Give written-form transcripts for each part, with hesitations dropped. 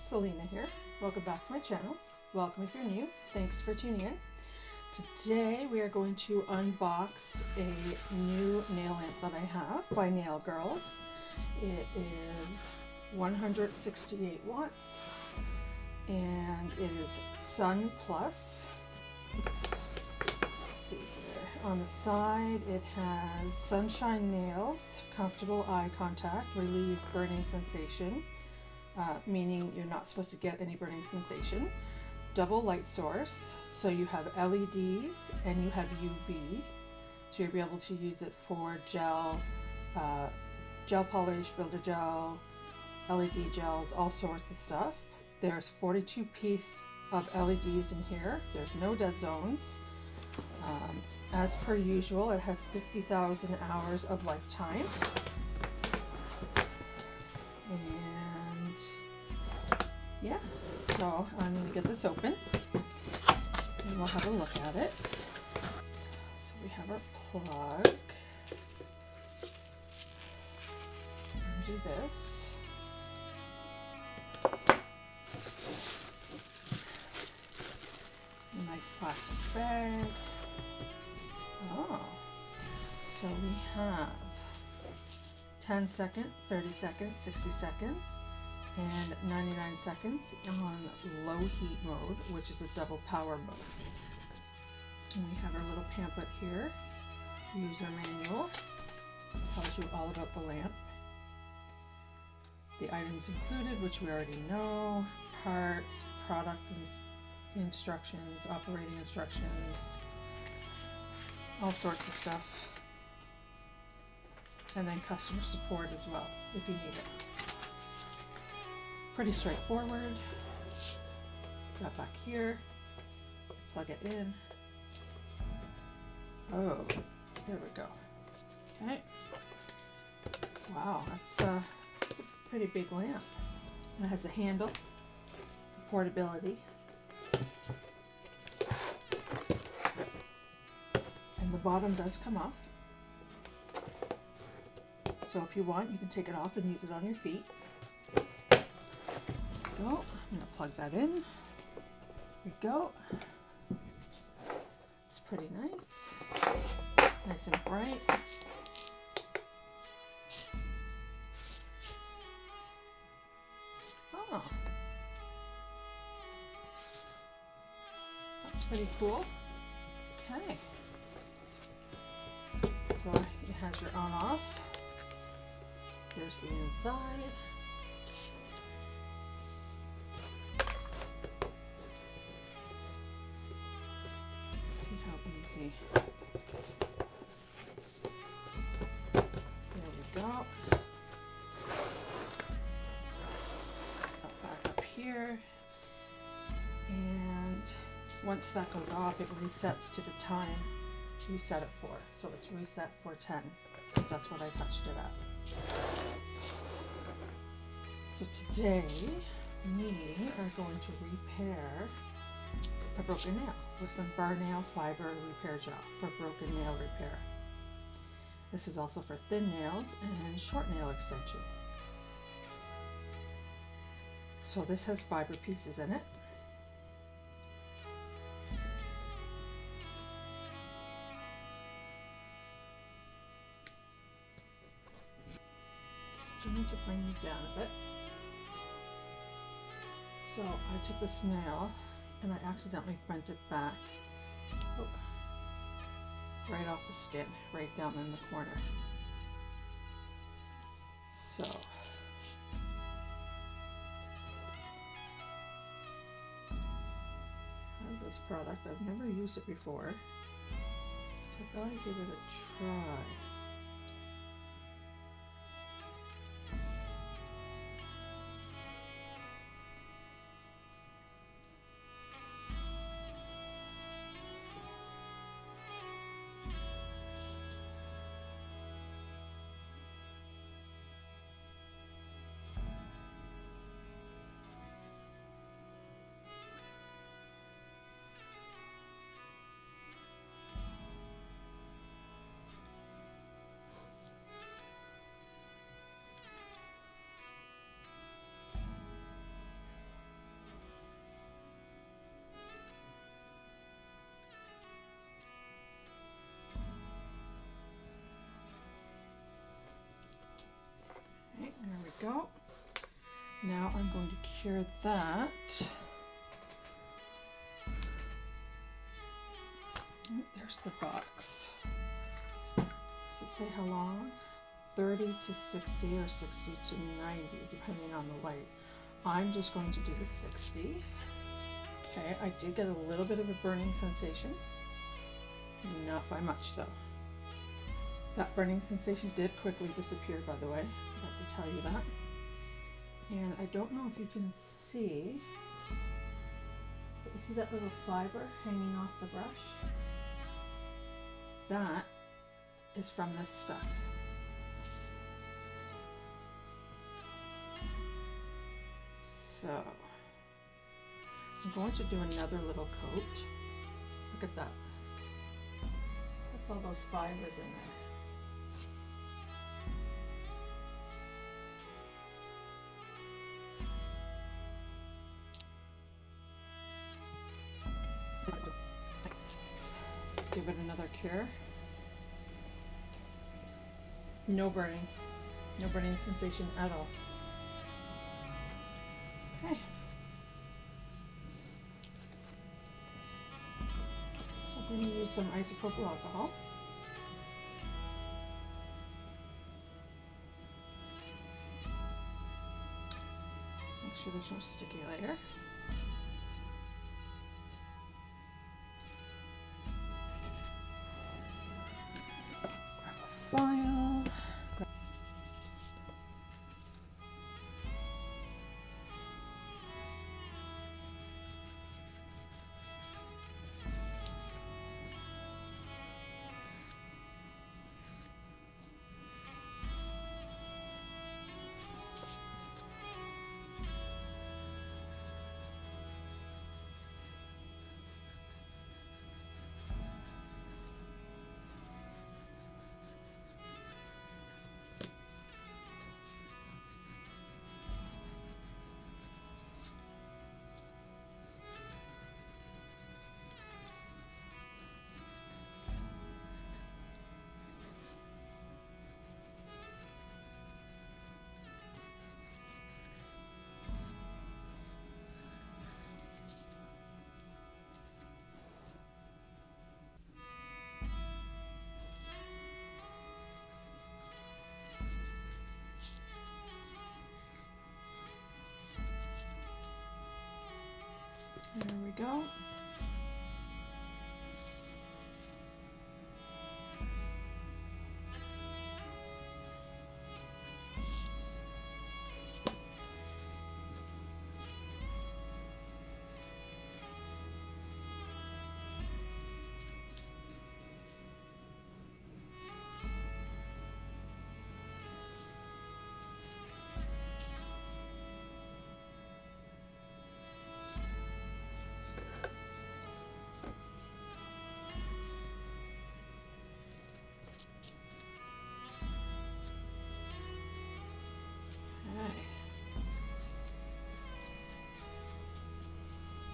Selena here. Welcome back to my channel. Welcome if you're new. Thanks for tuning in. Today we are going to unbox a new nail lamp that I have by Nail Girls. It is 168 watts and it is Sun Plus. Let's see here. On the side it has sunshine nails, comfortable eye contact, relieve burning sensation. Meaning you're not supposed to get any burning sensation. Double light source, so you have LEDs and you have UV, so you'll be able to use it for gel, gel polish, builder gel, LED gels, all sorts of stuff. There's 42 piece of LEDs in here. There's no dead zones. As per usual, it has 50,000 hours of lifetime. And yeah, so I'm going to get this open and we'll have a look at it. So we have our plug. Undo this. A nice plastic bag. Oh, so we have 10 seconds, 30 seconds, 60 seconds, and 99 seconds on low heat mode, which is a double power mode. And we have our little pamphlet here, user manual, tells you all about the lamp. The items included, which we already know, parts, product instructions, operating instructions, all sorts of stuff. And then customer support as well, if you need it. Pretty straightforward. Got back here, plug it in. Oh, there we go. Okay. Wow, that's a pretty big lamp. And it has a handle, portability. And the bottom does come off. So if you want, you can take it off and use it on your feet. Go. I'm going to plug that in. There we go. It's pretty nice. Nice and bright. Oh. That's pretty cool. Okay. So it has your on off. Here's the inside. See how easy. There we go. Back up here. And once that goes off, it resets to the time you set it for. So it's reset for 10, because that's what I touched it at. So today we are going to repair a broken nail with some Varnail fiber repair gel for broken nail repair. This is also for thin nails and short nail extension. So this has fiber pieces in it. So I need to bring you down a bit. So I took this nail and I accidentally bent it back right off the skin, right down in the corner. So I have this product. I've never used it before. I thought I'd give it a try. go. Now I'm going to cure that. There's the box. Does it say how long? 30 to 60 or 60 to 90, depending on the light. I'm just going to do the 60. Okay, I did get a little bit of a burning sensation. Not by much though. That burning sensation did quickly disappear, by the way. I forgot to tell you that. And I don't know if you can see, but you see that little fiber hanging off the brush? That is from this stuff. So, I'm going to do another little coat. Look at that. That's all those fibers in there. Let's give it another cure. No burning sensation at all. Okay. So I'm going to use some isopropyl alcohol. Make sure there's no sticky layer. Grab a file. There we go.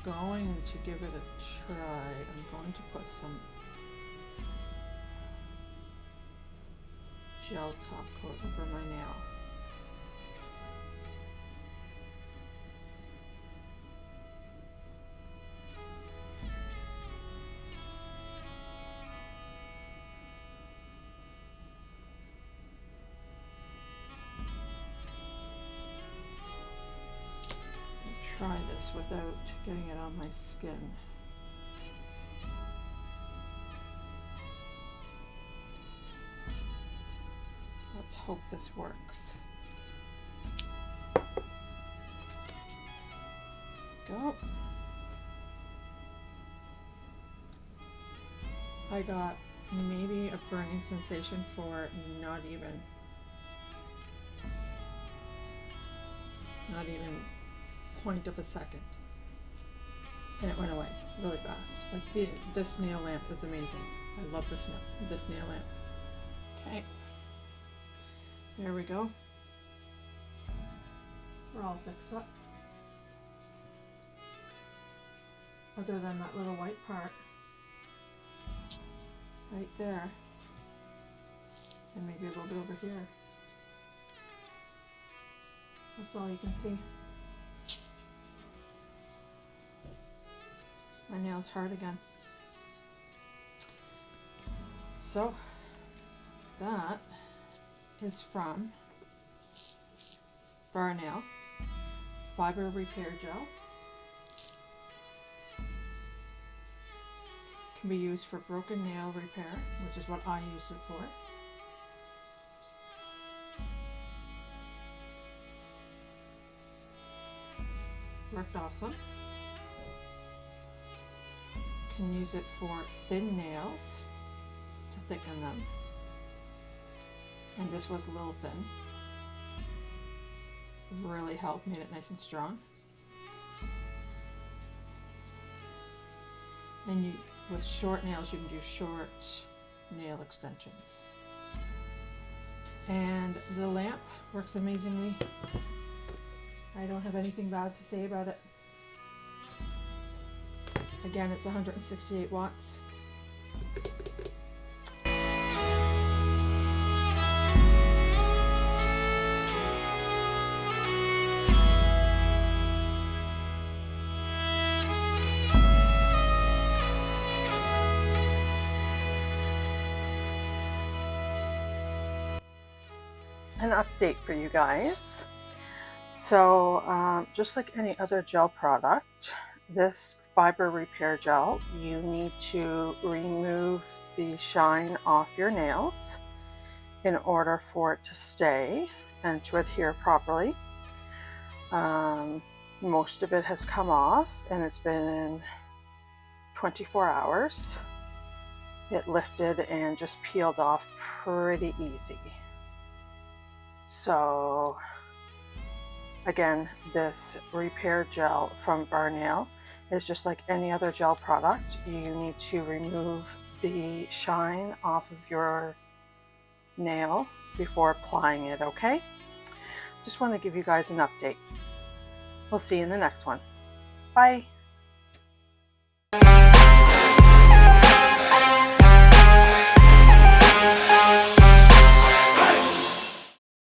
Going to give it a try. I'm going to put some gel top coat over my nail. Try this without getting it on my skin. Let's hope this works. Go. I got maybe a burning sensation for not even point of a second, and it went away really fast. Like this nail lamp is amazing. I love this nail lamp. Okay, there we go. We're all fixed up, other than that little white part right there, and maybe a little bit over here. That's all you can see. My nail's hard again. So that is from Varnail Fiber Repair Gel. Can be used for broken nail repair, which is what I use it for. Worked awesome. Can use it for thin nails to thicken them. And this was a little thin. Really helped, made it nice and strong. And with short nails, you can do short nail extensions. And the lamp works amazingly. I don't have anything bad to say about it. Again, it's 168 watts. An update for you guys. So just like any other gel product, this fiber repair gel, you need to remove the shine off your nails in order for it to stay and to adhere properly. Most of it has come off and it's been 24 hours. It lifted and just peeled off pretty easy. So again, this repair gel from Varnail is just like any other gel product. You need to remove the shine off of your nail before applying it, okay? Just want to give you guys an update. We'll see you in the next one. Bye.